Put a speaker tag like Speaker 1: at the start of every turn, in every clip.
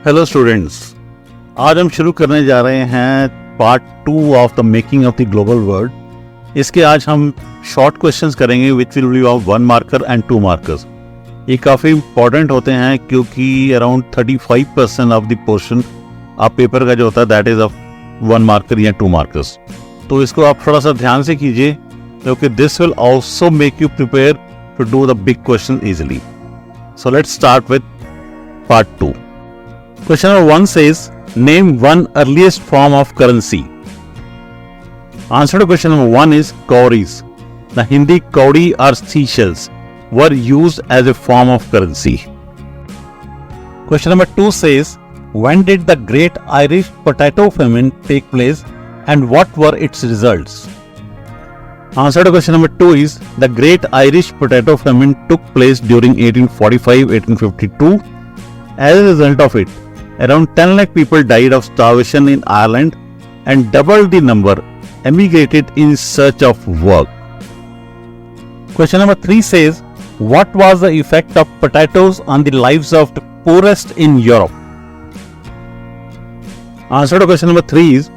Speaker 1: Hello students, आज हम शुरू करने जा रहे हैं part 2 of the making of the global world. इसके आज हम शॉर्ट क्वेश्चंस करेंगे which will be of 1 marker and 2 markers. ये काफ़ी इंपॉर्टेंट होते हैं क्योंकि अराउंड 35% ऑफ द पोर्शन आप पेपर का जो होता है दैट इज ऑफ 1 मार्कर या 2 मार्कर्स। तो इसको आप थोड़ा सा ध्यान से कीजिए क्योंकि this will also make you prepare to do the big question easily. So let's start with part 2। Question number 1 says, name one earliest form of currency. Answer to question number 1 is cowries. The Hindi kauri or seashells were used as a form of currency. Question number 2 says, when did the Great Irish Potato Famine take place and what were its results? Answer to question number 2 is, the Great Irish Potato Famine took place during 1845-1852. As a result of it, around 10 lakh people died of starvation in Ireland and double the number emigrated in search of work. Question number 3 says, what was the effect of potatoes on the lives of the poorest in Europe? Answer to question number 3 is,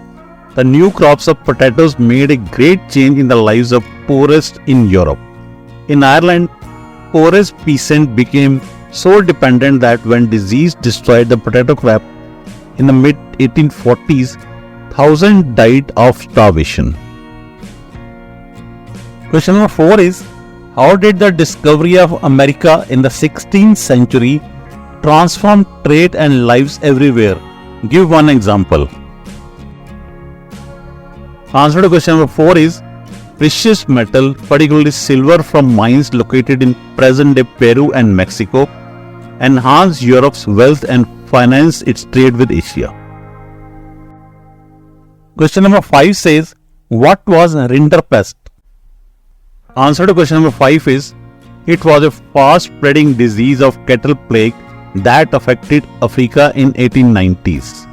Speaker 1: the new crops of potatoes made a great change in the lives of poorest in Europe. In Ireland, poorest peasant became so dependent that when disease destroyed the potato crop in the mid-1840s, thousands died of starvation. Question number 4 is, how did the discovery of America in the 16th century transform trade and lives everywhere? Give one example. Answer to question number 4 is, precious metal, particularly silver from mines located in present-day Peru and Mexico, enhanced Europe's wealth and financed its trade with Asia. Question number 5 says, what was rinderpest? Answer to question number 5 is, it was a fast-spreading disease of cattle plague that affected Africa in 1890s.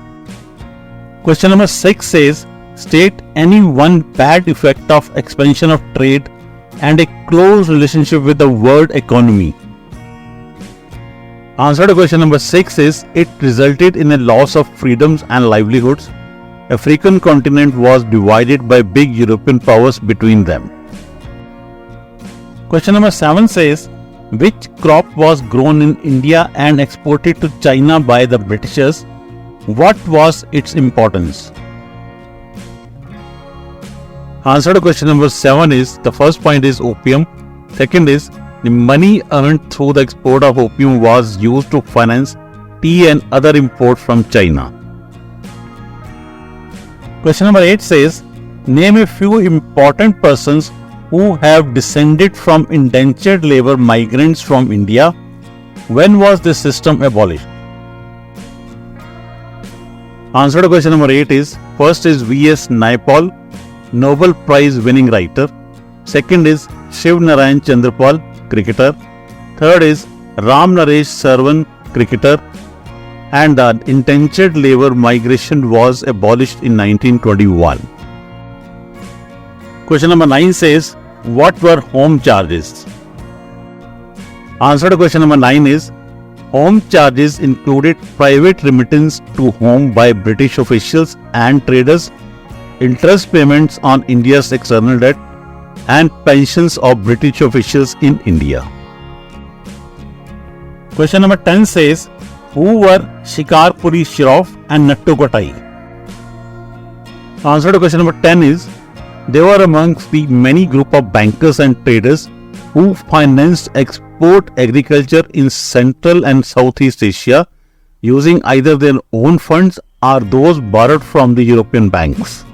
Speaker 1: Question number 6 says, state any one bad effect of expansion of trade and a close relationship with the world economy. Answer to question number 6 is, it resulted in a loss of freedoms and livelihoods. African continent was divided by big European powers between them. Question number 7 says, which crop was grown in India and exported to China by the Britishers? What was its importance? Answer to question number 7 is, the first point is opium. Second is, the money earned through the export of opium was used to finance tea and other imports from China. Question number 8 says, name a few important persons who have descended from indentured labor migrants from India. When was this system abolished? Answer to question number 8 is, first is V.S. Naipaul, Nobel Prize winning writer. Second is Shiv Narayan Chandrapal, cricketer. Third is Ram Naresh Sarwan, cricketer. And the indentured labor migration was abolished in 1921. Question number 9 says, what were home charges? Answer to question number 9 is, home charges included private remittance to home by British officials and traders, interest payments on India's external debt, and pensions of British officials in India. Question number 10 says, who were Shikarpuri Shroff and Nattukotai? Answer to question number 10 is, they were amongst the many group of bankers and traders who financed export agriculture in Central and Southeast Asia using either their own funds or those borrowed from the European banks.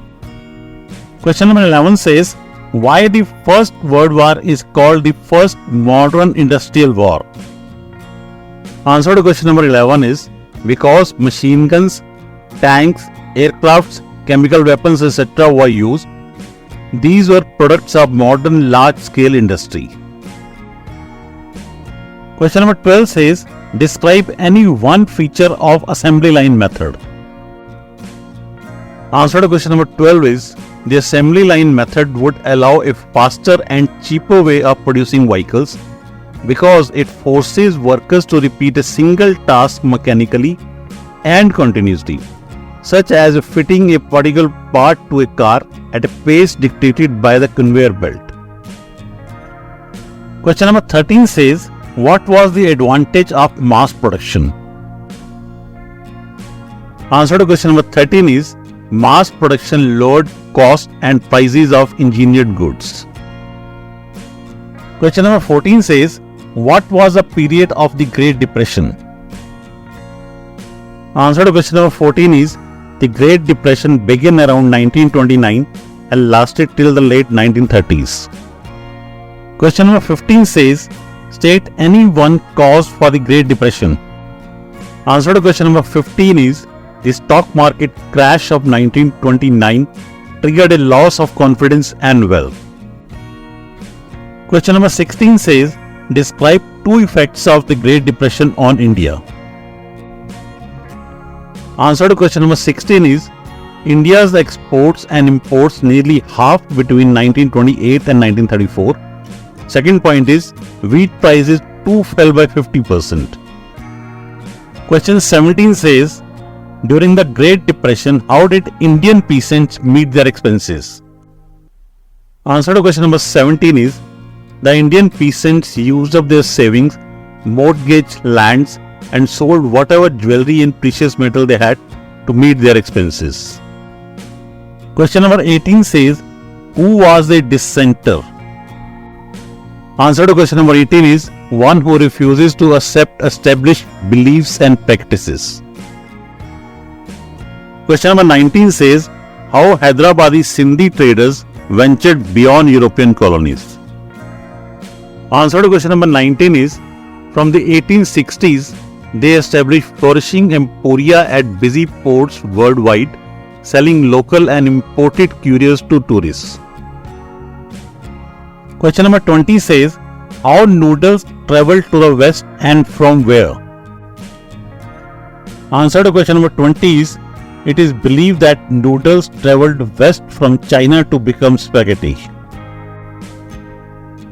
Speaker 1: Question number 11 says, why the First World War is called the first modern industrial war? Answer to question number 11 is, because machine guns, tanks, aircrafts, chemical weapons, etc. were used. These were products of modern large-scale industry. Question number 12 says, describe any one feature of assembly line method. Answer to question number 12 is, the assembly line method would allow a faster and cheaper way of producing vehicles because it forces workers to repeat a single task mechanically and continuously, such as fitting a particular part to a car at a pace dictated by the conveyor belt. Question number 13 says, what was the advantage of mass production? Answer to question number 13 is, mass production lowered cost and prices of engineered goods. Question number 14 says, what was the period of the Great Depression? Answer to question number 14 is, the Great Depression began around 1929 and lasted till the late 1930s. Question number 15 says, state any one cause for the Great Depression. Answer to question number 15 is, the stock market crash of 1929 triggered a loss of confidence and wealth. Question number 16 says, describe two effects of the Great Depression on India. Answer to question number 16 is, India's exports and imports nearly halved between 1928 and 1934. Second point is, wheat prices too fell by 50%. Question 17 says, during the Great Depression, how did Indian peasants meet their expenses? Answer to question number 17 is, the Indian peasants used up their savings, mortgaged lands, and sold whatever jewelry and precious metal they had to meet their expenses. Question number 18 says, who was a dissenter? Answer to question number 18 is, one who refuses to accept established beliefs and practices. Question number 19 says, how Hyderabadi Sindhi traders ventured beyond European colonies. Answer to question number 19 is, from the 1860s, they established flourishing emporia at busy ports worldwide, selling local and imported curios to tourists. Question number 20 says, how noodles traveled to the west and from where? Answer to question number 20 is, it is believed that noodles traveled west from China to become spaghetti.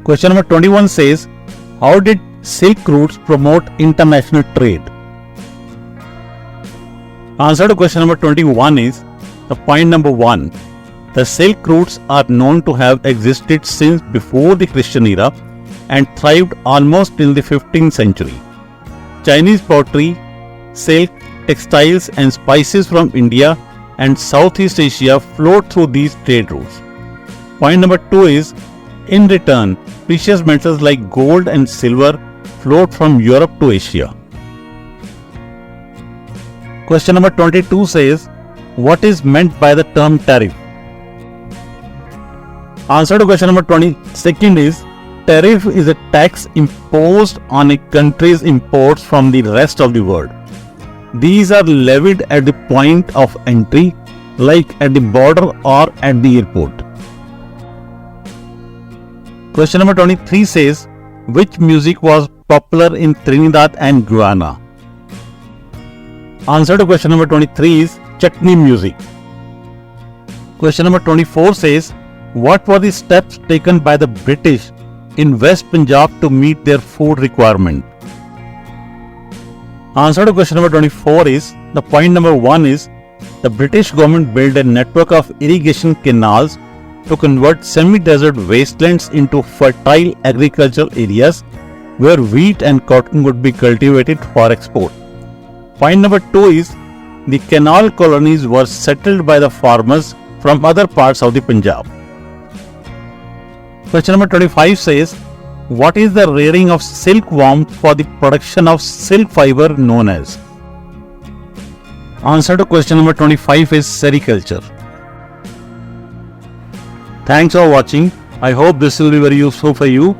Speaker 1: Question number 21 says, how did Silk routes promote international trade? Answer to question number 21 is, the point number 1. The Silk routes are known to have existed since before the Christian era and thrived almost till the 15th century. Chinese pottery, silk, textiles and spices from India and Southeast Asia flowed through these trade routes. Point number 2 is, in return, precious metals like gold and silver flowed from Europe to Asia. Question number 22 says, what is meant by the term tariff? Answer to question number 22 is, tariff is a tax imposed on a country's imports from the rest of the world. These are levied at the point of entry, like at the border or at the airport. Question number 23 says, which music was popular in Trinidad and Guyana? Answer to question number 23 is chutney music. Question number 24 says, what were the steps taken by the British in West Punjab to meet their food requirement? Answer to question number 24 is, the point number 1 is, the British government built a network of irrigation canals to convert semi-desert wastelands into fertile agricultural areas where wheat and cotton would be cultivated for export. Point number 2 is, the canal colonies were settled by the farmers from other parts of the Punjab. Question number 25 says, what is the rearing of silkworm for the production of silk fiber known as? Answer to question number 25 is sericulture. Thanks for watching. I hope this will be very useful for you.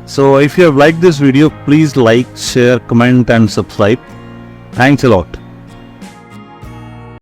Speaker 1: So if you have liked this video, please like, share, comment and subscribe. Thanks a lot.